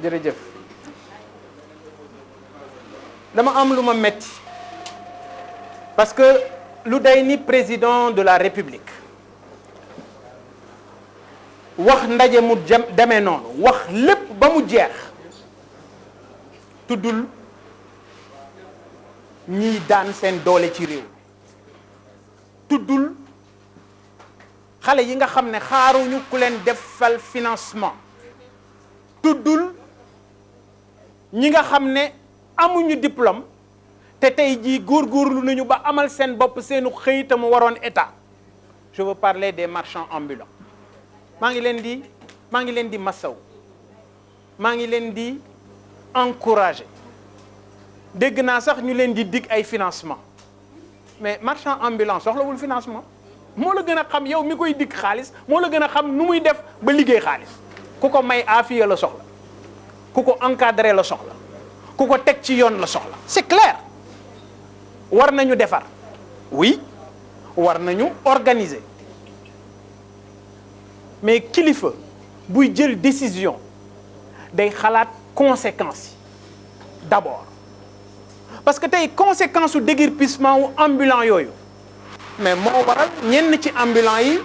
jërëjëf dama am lu ma metti parce que lu day ni président de la République wax ndaje mu demee noonu wax lépp ba mu jeex tuddul ñiy daan seen doole ci réew tuddul xale yi nga xam ne xaaruñu ku leen defal financement tuddul ñi nga xam ne amuñu diplôme te tey jii góorgóorlu nañu ba amal seen bopp seenu xëy te mu waroon état. Je veux parler des marchands ambulants maa ngi leen di massaw maa ngi leen di encourager dégg naa sax ñu leen di dig ay financement mais marchand ambulant soxlawul financement moo la gën a xam yow mi koy dig xaalis moo la gën a xam nu muy def ba liggéey xaalis ku ko may aafiya la soxla ku ko encadré la soxla ku ko teg ci yoon la soxla c'est clair war nañu defar oui war nañu organiser mais kilifa buy jël décision day xalaat conséquences yi d'abord parce que tey conséquence su déguerpissement wu ambulant yooyu mais moo waral ñenn ci ambulant yi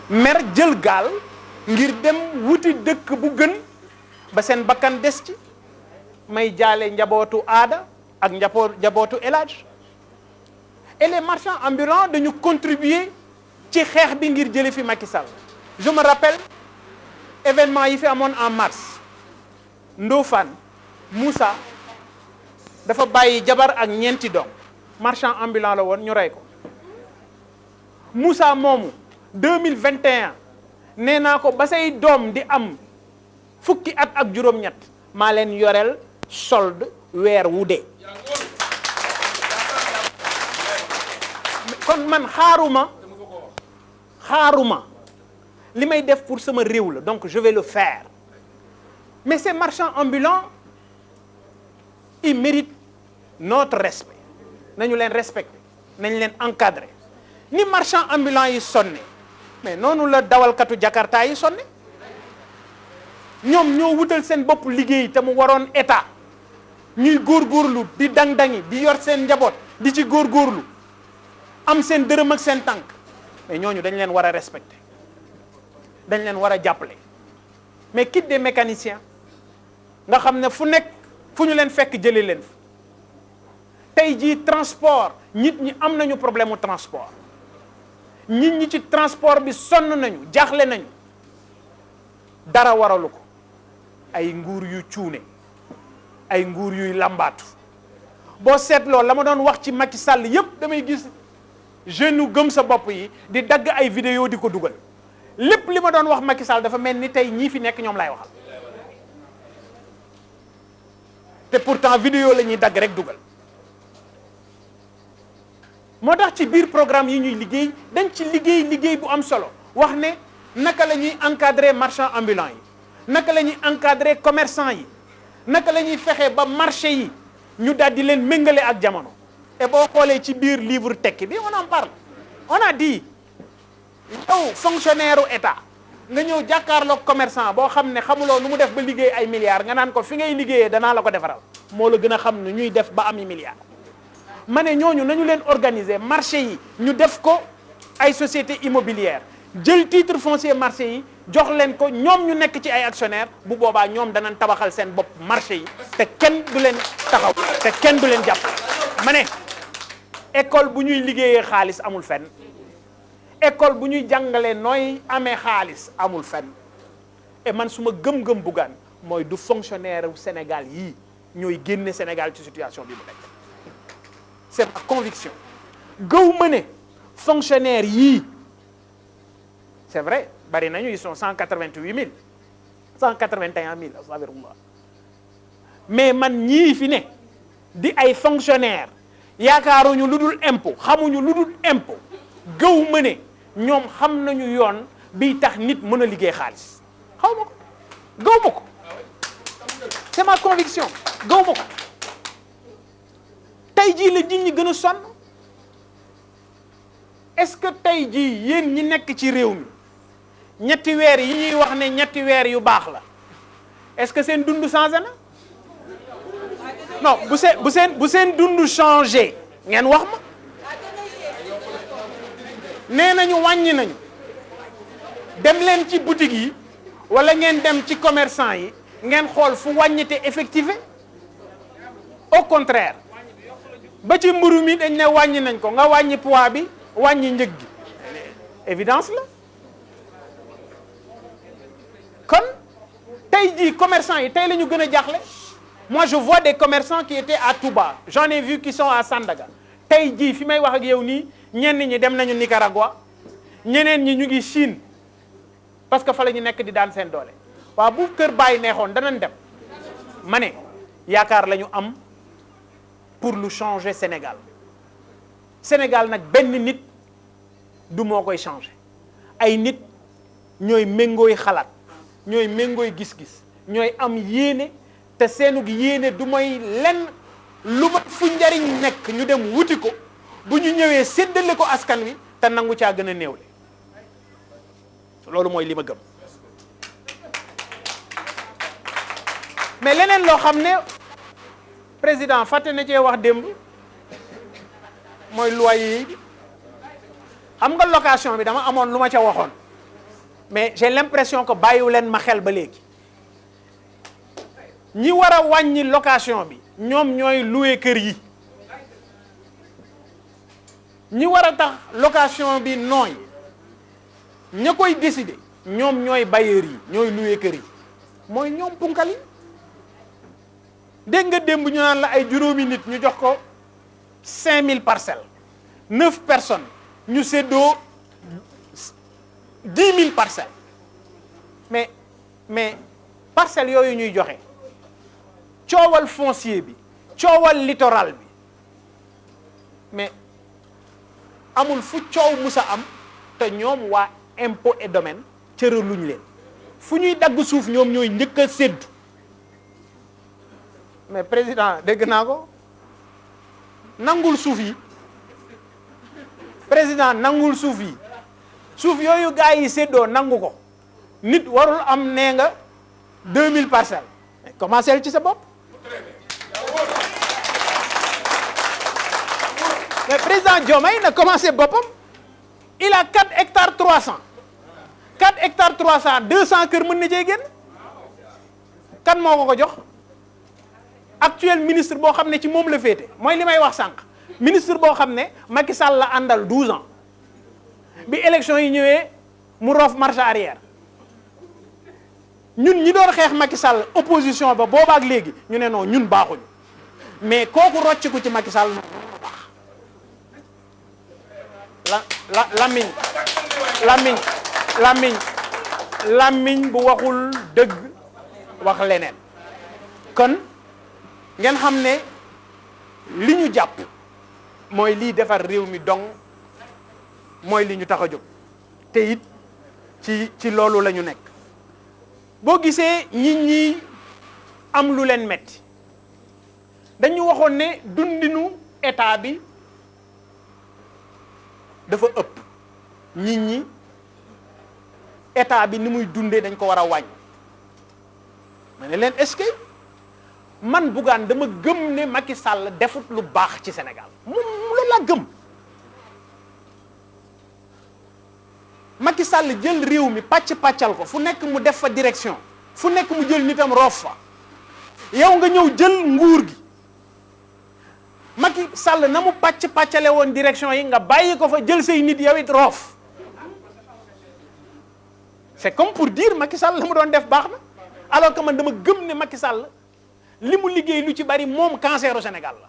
mer jël gaal ngir dem wuti dëkk bu gën ba seen bakkan des ci may jaale njabootu aada ak njabootu El Hadj et les marchands ambulants dañu contribuer ci xeex bi ngir jële fi Macky Sall. Je me rappelle événement yi fi amoon en mars Ndofane Moussa dafa bàyyi jabar ak ñeenti doom marchand ambulant la woon ñu rey ko Moussa moomu 2021 nee naa ko ba say doom di am fukki at ak juróom-ñett maa leen yoreel solde weer wu dee kon man xaaruma li may def pour sama réew la donc je vais le faire mais ces marchands ambulants ils méritent notre respect nañu leen respecter nañu leen encadrer ni marchands ambulants yi sonne mais noonu la dawalkatu Jakarta yi sonne ñoom ñoo wutal seen bopp liggéey te mu waroon état ñuy góorgóorlu di dang-dangi di yor seen njaboot di ci góorgóorlu am seen dërëm ak seen tànk mais ñooñu dañ leen war a respecter dañ leen war a jàppale mais quitte des mécaniciens nga xam ne fu nekk fu ñu leen fekk jëlee leen fa tey jii transport nit ñi am nañu problème mu transport nit ñi ci transport bi sonn nañu jaaxle nañu dara waralu ko ay nguur yu cuune ay nguur yuy làmbaatu boo seetloo la ma doon wax ci Macky Sall yépp damay gis jeune gëm sa bopp yi di dagg ay vidéo di ko dugal lépp li ma doon wax Macky Sall dafa mel ni tey ñii fi nekk ñoom laay waxal te pourtant vidéo la ñuy dagg rek dugal moo tax ci biir programme yi ñuy liggéey dañ ci liggéey bu am solo wax ne naka la ñuy encadrer marchands ambulants yi naka la ñuy encadrer commerçants yi naka la ñuy fexe ba marché yi ñu daal di leen méngale ak jamono et boo xoolee ci biir livre tekki bi on en parle on a dit yow fonctionnaire u état nga ñëw jàkkaarloog commerçant boo xam ne xamuloo nu mu def ba liggéey ay milliards nga naan ko fi ngay liggéeyee danaa la ko defaral moo la gën a xam ne ñuy def ba ami milliards ma ne ñooñu nañu leen organiser marché yi ñu def ko ay société immobilière jël titre foncier marché yi jox leen ko ñoom ñu nekk ci ay actionnaire bu boobaa ñoom danañ tabaxal seen bopp marché yi te kenn du leen taxaw te kenn du leen jàpp ma ne école bu ñuy liggéeyee xaalis amul fenn école bu ñuy jàngalee nooy amee xaalis amul fenn et man suma gëm-gëm buggaan mooy du fonctionnaire u Sénégal yii ñooy génne Sénégal ci situation bi mu nekk c'est ma conviction gëw ma ne fonctionnaire yii c'est vrai bari nañu ils sont 188 000 181 000 astaghfirullah mais man ñii fi ne di ay fonctionnaire yaakaaruñu lu dul impôt xamuñu lu dul impôt gëw ma ne ñoom xam nañu yoon biy tax nit mën a liggéey xaalis xaw ma ko gëw ma ko c'est ma conviction gëw ma ko tey jii la nit ñi gën a sonn est-ce que tey jii yéen ñi nekk ci réew mi ñetti weer yi ñuy wax ne ñetti weer yu baax la est-ce que seen dund changé na non bu seen dund changé ngeen wax ma nee nañu wàññi nañu dem leen ci boutique yi wala ngeen dem ci commerçant yi ngeen xool fu wàññite effectivé au contraire ba ci mburu mi dañ ne wàññi nañ ko nga wàññi poids bi wàññi njëg gi évidence la kon tey jii commerçant yi tey la ñu gën a jaaxle moi je vois des commerçants qui étaient à Touba j'en ai vu qui sont à Sandaga tey jii fi may wax ak yow nii ñenn ñi dem nañu Nicaragua ñeneen ñi ñu ngi Chine parce que fa la ñu nekk di daan seen doole waaw bu kër bàyyi neexoon danañ dem ma ne yaakaar la ñu am pour lu changer Sénégal Sénégal nag benn nit du moo koy changer ay nit ñooy méngooy xalaat ñooy méngooy gis-gis ñooy am yéene te seenug yéene du mooy lenn lu ma fu njariñ nekk ñu dem wuti ko bu ñu ñëwee séddale ko askan wi te nangu caa gën a néewle loolu mooy li ma gëm mais leneen loo xam ne président fàtte na cee wax démb mooy loyer yi xam nga location bi dama amoon lu ma ca waxoon mais j'ai l'impression que bàyyiwu leen ma xel ba léegi ñi war a wàññi location bi ñoom ñooy louer kër yi ñi war a tax location bi nooy ña koy décider ñoom ñooy bailleurs yi ñooy louer kër yi mooy ñoom punkal yi dégg nga démb ñu naan la ay juróomi nit ñu jox ko 5000 parcelles 9 personnes ñu séddoo 10 000 parcelles mais parcelles yooyu ñuy joxe coowal foncier bi coowal littoral bi mais amul fu coow musa am te ñoom waa impôt et domaine cëraluñ leen fu ñuy dagg suuf ñoom ñooy njëkk a séddu mais président dégg naa ko nangul suuf yi président nangul suuf yi suuf yooyu gars yi séddoo nangu ko nit warul am nee nga 2000 parcelles mais commencé ci sa bopp mais président Diomaye na commencé boppam il a 4 hectares 300 4 hectares 300 200 kër mën na cee génn kan moo ko jox actuel ministre boo xam ne ci moom la féete mooy li may wax sànq ministre boo xam ne Macky Sall la àndal 12 ans bi élection yi ñëwee mu roof marche arrière ñun ñi doon xeex Macky Sall opposition ba boobaak léegi ñu ne non ñun baaxuñu mais kooku rocciku ci Macky Sall noonu baax lamiñ bu waxul dëgg wax leneen kon ngeen xam ne li ñu jàpp mooy lii defar réew mi dong mooy li ñu tax a jóg te it ci loolu la ñu nekk boo gisee nit ñi am lu leen metti dañu waxoon ne dundinu état bi dafa ëpp nit ñi état bi ni muy dundee dañ ko war a wàññi ma ne leen est-ce que man Bougane dama gëm ne Macky Sall defut lu baax ci Sénégal moom loolu laa gëm Macky Sall jël réew mi pàccal ko fu nekk mu def fa direction fu nekk mu jël nitam roof fa yow nga ñëw jël nguur gi Macky Sall na mu pàccale woon direction yi nga bàyyi ko fa jël say nit yow it roof c'est comme pour dire Macky Sall la mu doon def baax na alors que man dama gëm ne Macky Sall li mu liggéey lu ci bari moom cancer au Sénégal la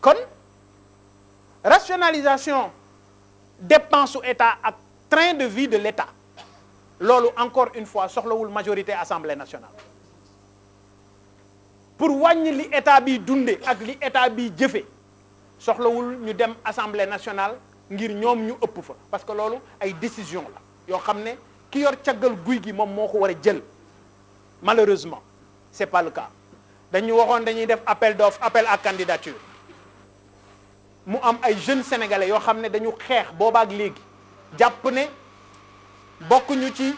kon rationalisation dépense su état ak train de vie de l'état loolu encore une fois soxlawul majorité assemblée nationale pour wàññi li état bi dunde ak li état bi jëfe soxlawul ñu dem assemblée nationale ngir ñoom ñu ëpp fa parce que loolu ay décision la yoo xam ne ki yor caggal guy gi moom moo ko war a jël malheureusement c'est pas le cas dañu waxoon dañuy def appel d'offre appel à candidature mu am ay jeunes sénégalais yoo xam ne dañu xeex boobaak léegi jàpp ne bokkuñu ci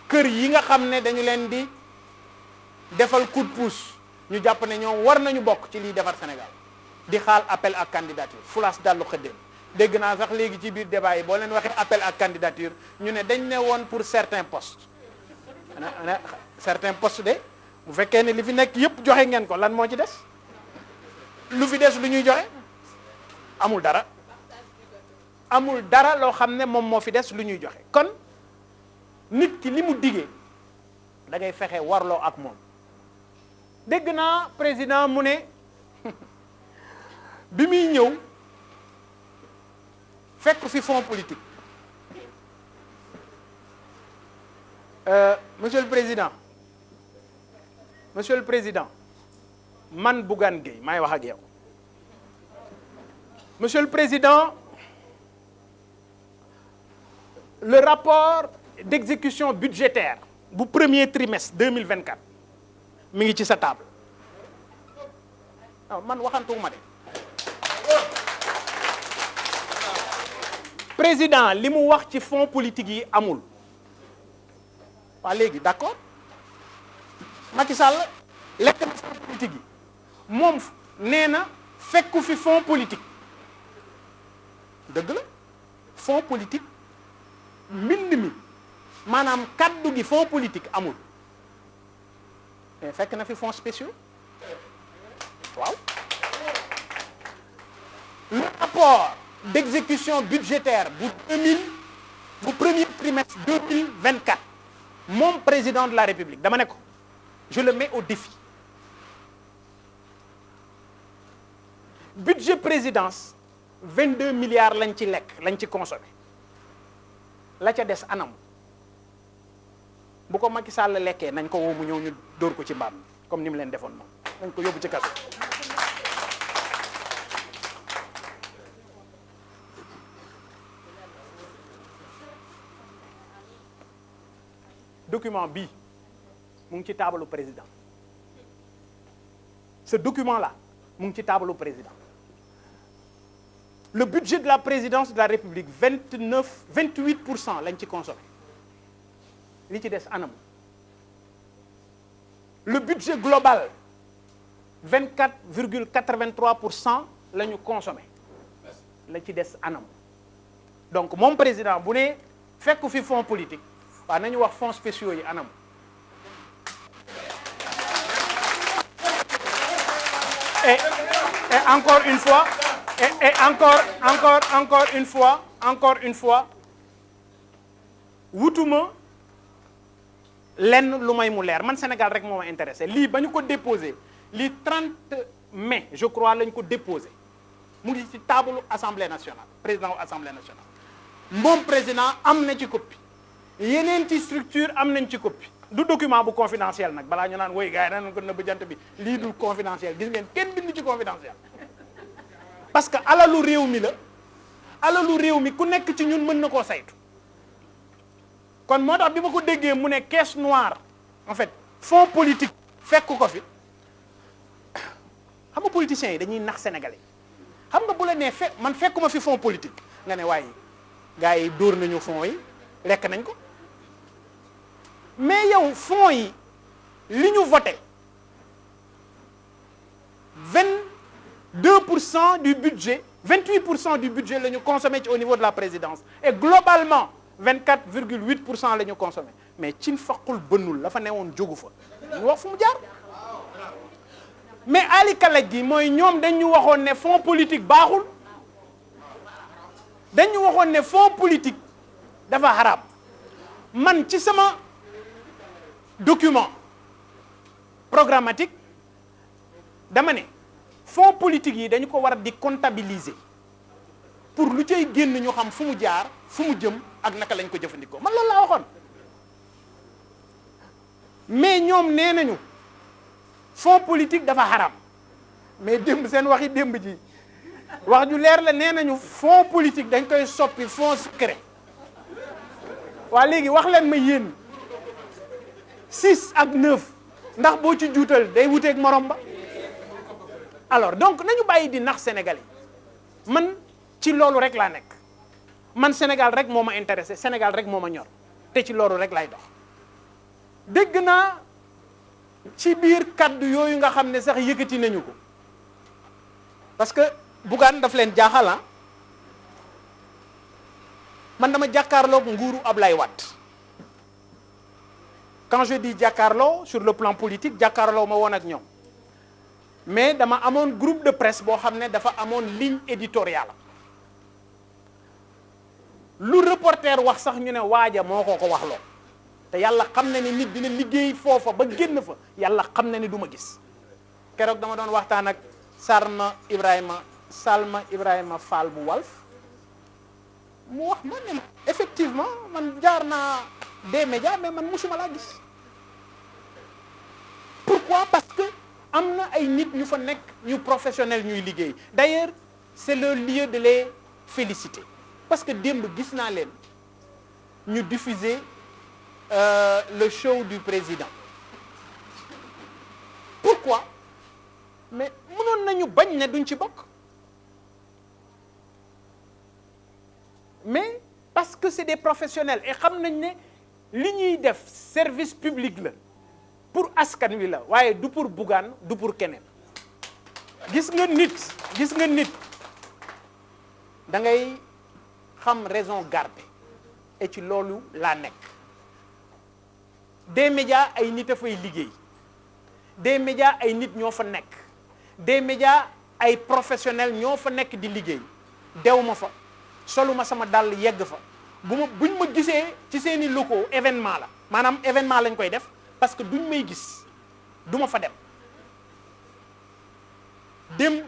kër yi nga xam ne dañu leen di defal coup de pouce ñu jàpp ne ñoom war nañu bokk ci liy defar Sénégal di xaal appel à candidature fulaas dallu xëddeen dégg naa sax léegi ci biir débat yi boo leen waxee appel à candidature ñu ne dañ ne woon pour certains postes certains postes de bu fekkee ne li fi nekk yëpp joxe ngeen ko lan moo ci des lu fi des lu ñuy joxe amul dara loo xam ne moom moo fi des lu ñuy joxe kon nit ki li mu digee da ngay fexe warloo ak moom dégg naa président mu ne bi muy ñëw fekk fi fonds politique monsieur le président man Bougane Gueye maay wax ak yow monsieur le président le rapport d'exécution budgétaire bu premier trimestre 2024 mi ngi ci sa table non man waxantuuma de président li mu wax ci fonds politique yi amul waa léegi d'accord Macky Sall lekk na fonds politique yi moom nee na fekku fi fonds politique dëgg la fonds politique mbind mi maanaam kaddu gi fonds politique amul mais fekk na fi fonds spéciaux waaw le rapport d'exécution budgétaire bu premier trimestre 2024 moom président de la République dama ne ko je le mets au défi budget présidence 22 milliards lañ ci lekk lañ ci consommé la ca des anam bu ko Macky Sall lekkee nañ ko woo mu ñëw ñu dóor ko ci mbaam comme ni mu leen defoon moom nañ ko yóbbu ci kaso document bii mu ngi ci taabalu président ce document là mu ngi ci taabalu président le budget de la présidence de la République 28% lañ ci consommé li ci des anam le budget global 24,83% la ñu consommé la ci des anam donc moom président bu ne fekk fi fonds politique waaw nañu wax fonds spéciaux yi anam et encore une fois et encore une fois wutuma lenn lu may mu leer man Sénégal rek moo ma intéressé lii ba ñu ko déposé lii 30 mai je crois lañ ko déposé mu ngi ci taabalu assemblée nationale président wu assemblée nationale moom président am na ci copie yeneen ci structure am nañ ci copie du document bu confidentiel nag balaa ñu naan woy gars yi danañ ko nëbb jant bi lii du confidentiel gis ngeen kenn bind ci confidentiel parce que alalu réew mi la alalu réew mi ku nekk ci ñun mën na koo saytu kon moo tax bi ma ko déggee mu ne caisse noire en fait fonds politique fekk ko fi xam nga politiciens yi dañuy nax sénégalais xam nga bu la nee man fekkuma fi fonds politique nga ne waaye gars yi dóor nañu fonds yi lekk nañ ko mais yow fonds yi li ñu voté 22% du budget 28% du budget la ñu consommé ci au niveau de la présidence et globalement 24,8% la ñu consommé mais cin faqul bënnul la fa newoon jógu fa ñu wax fu mu jaar mais ali kalaj gi mooy ñoom dañu waxoon ne fonds politique baaxul dañu waxoon ne fonds politique dafa xaraam man ci sama document programmatique dama ne fonds politique yi dañu ko war a di comptabiliser pour lu cay génn ñu xam fu mu jaar fu mu jëm ak naka lañ ko jëfandikoo man loolu laa waxoon mais ñoom nee nañu fonds politique dafa xaram mais démb seen waxi démb ji wax ju leer la nee nañu fonds politique dañ koy soppi fonds secret waa léegi wax leen ma yéen 6 ak 9 ndax boo ci juutal day wuteeg morom ba alors donc nañu bàyyi di nax Sénégalais man ci loolu rek laa nekk man Sénégal rek moo ma intéressé Sénégal rek moo ma ñor te ci loolu rek lay dox dégg naa ci biir kaddu yooyu nga xam ne sax yëkkati nañu ko parce que Bougane daf leen jaaxal man dama jàkkaarloog nguuru Ablaye Wade quand je dis jàkkaarloo sur le plan politique jàkkaarloo ma woon ak ñoom mais dama amoon groupe de presse boo xam ne dafa amoon ligne éditoriale lu reporter wax sax ñu ne waaja moo ko wax loo te yàlla xam na ni nit dina liggéey foofa ba génn fa yàlla xam na ni du ma gis keroog dama doon waxtaan ak Salma Ibrahima Fall bu Walf mu wax ma ne effectivement man jaar naa des médias mais man musuma laa gis pourquoi parce que am na ay nit ñu fa nekk ñu professionnel ñuy liggéey d'ailleurs c'est le lieu de les féliciter parce que démb gis naa leen ñu diffuser le show du président pourquoi mais mënoon nañu bañ ne duñ ci bokk mais parce que c'est des professionnels et xam nañ ne li ñuy def service public la pour askan wi la waaye du pour Bougane du pour keneen gis nga nit da ngay xam raison garder et ci loolu laa nekk des médias ay nit a fay liggéey des médias ay nit ñoo fa nekk des médias ay professionnels ñoo fa nekk di liggéey dew ma fa soluma sama dàll yegg fa buñ ma gisee ci seeni locaux événement la maanaam événement lañ koy def parce que duñ may gis duma fa dem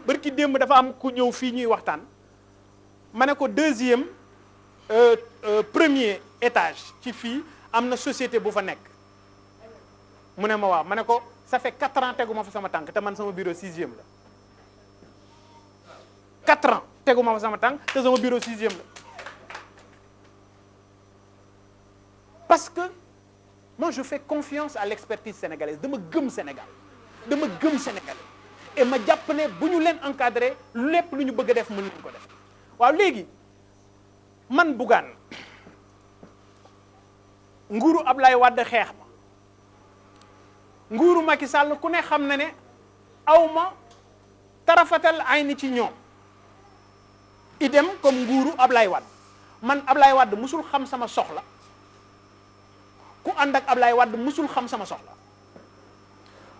barki démb dafa am ku ñëw fii ñuy waxtaan ma ne ko deuxième premier étage ci fii am na société bu fa nekk mu ne ma waaw ma ne ko ça fait 4 ans teguma fa sama tànk te man sama bureau 6e la 4 ans teguma fa sama tànk te sama bureau 6e la parce que moi je fais confiance à l'expertise sénégalaise dama gëm Sénégal et ma jàpp ne bu ñu leen encadrer lépp lu ñu bëgg a def mën nañu ko def waaw léegi man Bougane nguuru Ablaye Wade xeex ma nguuru Macky Sall ku ne xam na ne awma tarafatal ay ni ci ñoom idem comme nguuru Ablaye Wade man Ablaye Wade musul xam sama soxla ku ànd ak Ablaye Wade musul xam sama soxla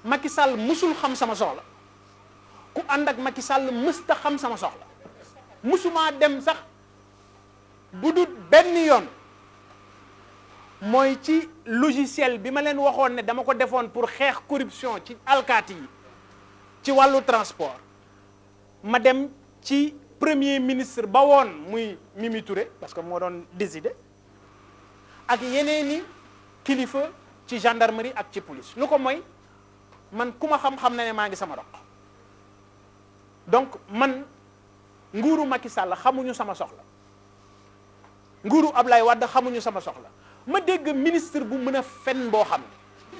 Macky Sall musul xam sama soxla ku ànd ak Macky Sall mësta xam sama soxla musuma dem sax bu dul benn yoon mooy ci logiciel bi ma leen waxoon ne dama ko defoon pour xeex corruption ci alkaati yi ci wàllu transport ma dem ci premier ministre ba woon muy Mimi Touré parce que moo doon décider ak yeneeni kilifa ci gendarmerie ak ci police lu ko mooy man ku ma xam-xam na ne maa ngi sama dox donc man nguuru Macky Sall xamuñu sama soxla nguuru Ablaye Wade xamuñu sama soxla ma dégg ministre bu mën a fen boo xam ne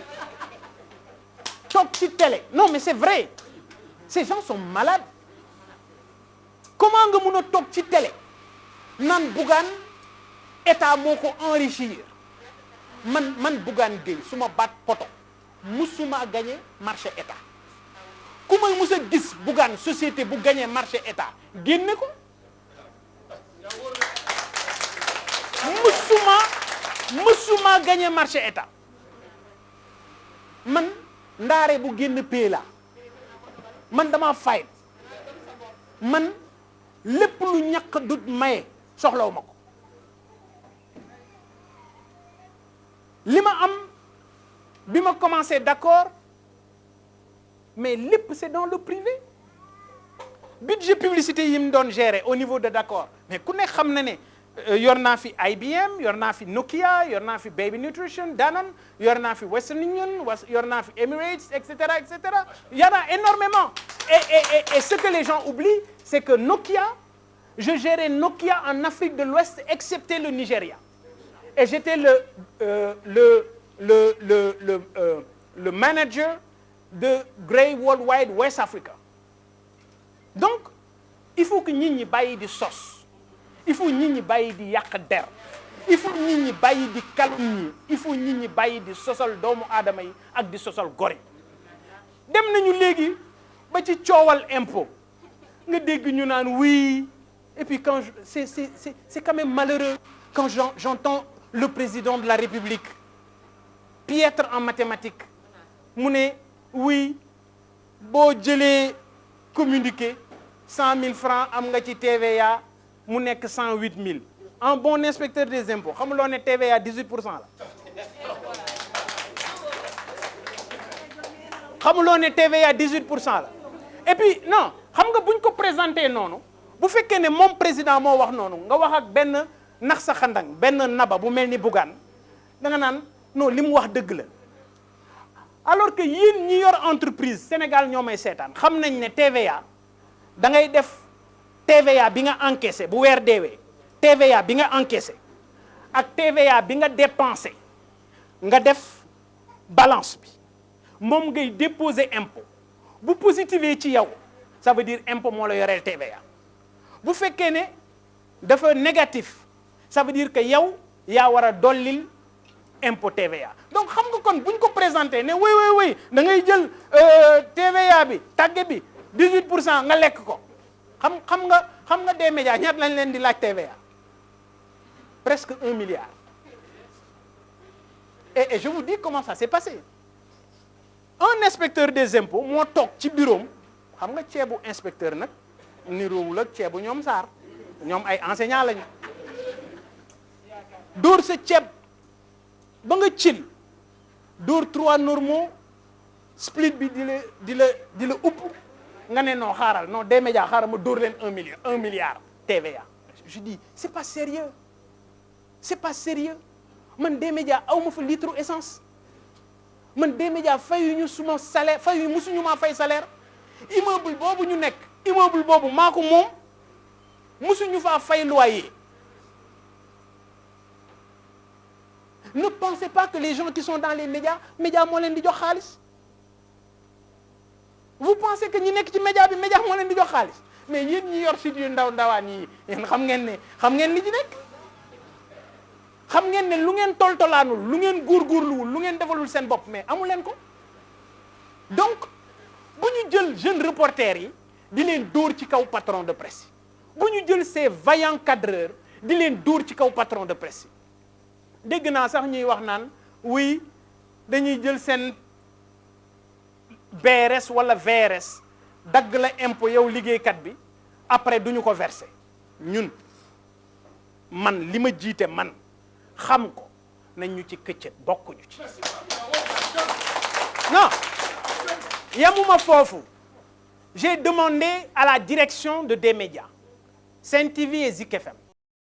toog ci télé non mais c'est vrai ces gens sont malades comment nga mën a toog ci télé naan Bougane état moo ko enrichir man Bougane Gueye su ma baat poto musuma gagné marché état ku may mus a gis Bougane société bu gagné marché état génne ko musuma gagné marché état man ndaare bu génn pay la man dama fayit man lépp lu ñàkk dut maye soxlaw ma ko li ma am bi ma commencé d'accord mais lépp c'est dans le privé budget publicité yi mu doon gérer au niveau de d'accord mais ku ne xam na ne yor naa fi IBM yor naa fi Nokia yor naa fi Baby Nutrition Danone yor naa fi Western Union yor naa fi Emirates etc. Il y en a énormément et ce que les gens oublient c'est que Nokia je gérais Nokia en Afrique de l'Ouest excepté le Nigeria et j'étais le manager de Grey Worldwide West Africa donc il faut que nit ñi bàyyi di sos il faut nit ñi bàyyi di yàq der il faut nit ñi bàyyi di calomnie il faut nit ñi bàyyi di sosal doomu aadama yi ak di sosal gor yi dem nañu léegi ba ci coowal impôt nga dégg ñu naan oui et puis quand c'est quand même malheureux quand j'entends le président de la République piètre en mathématiques mu ne oui boo jëlee communiqué 100 000 francs am nga ci TVA mu nekk 108 000 un bon inspecteur des impôts xamuloo ne TVA 18% la xamuloo ne TVA 18% la et puis non xam nga buñ ko présenté noonu bu fekkee ne moom président moo wax noonu nga wax ak benn nax sa xandang benn naba bu mel ni Bougane da nga naan non li mu wax dëgg la alors que yéen ñi yor entreprise Sénégal ñoo may seetaan xam nañ ne TVA da ngay def TVA bi nga encaissé bu weer deewee TVA bi nga encaissé ak TVA bi nga dépensé nga def balance bi moom ngay déposer impôt bu positivé ci yow ça veut dire impôt moo la yoreel TVA bu fekkee ne dafa négatif ça veut dire que yow yaa war a dollil impôt TVA donc xam nga kon buñ ko présenté ne oui da ngay jël TVA bi tàgge bi 18% nga lekk ko xam nga des médias ñaata lañ leen di laaj TVA presque 1 milliard et je vous dis comment ça s'est passé un inspecteur des impôts moo toog ci bureau xam nga ceebu inspecteur nag niroowul ak ceebu ñoom Sarr ñoom ay enseignants lañu dóor sa ceeb ba nga cil dóor 3 normaux split bi di la upp nga ne non xaaral non des médias xaaral ma dóor leen 1 milliard TVA je dis c'est pas sérieux man des médias aw ma fa litre essence man des médias fayuñu suma salaire musuñu maa fay salaire immeuble boobu ñu nekk immeuble boobu maa ko moom musuñu faa fay loyer. Ne pensez pas que les gens qui sont dans les médias moo leen di jox xaalis vous pensez que ñi nekk ci média moo leen di jox xaalis mais yéen ñi yor site yu ndawaan yi yéen xam ngeen li ci nekk xam ngeen ne lu ngeen toltolaanul lu ngeen góorgóorluwul lu ngeen defalul seen bopp mais amu leen ko donc bu ñu jël jeune reporters yi di leen dóor ci kaw patron de presse yi bu ñu jël ces vaillants cadreurs di leen dóor ci kaw patron de presse yi dégg naa sax ñuy wax naan oui dañuy jël seen BRS wala VRS dagg la impôt yow liggéeykat bi après duñu ko verser ñun man li ma jiite man xam ko nañ ñu ci këccët bokkuñu ci non yamuma foofu j'ai demandé à la direction de des médias Sen TV et Zik FM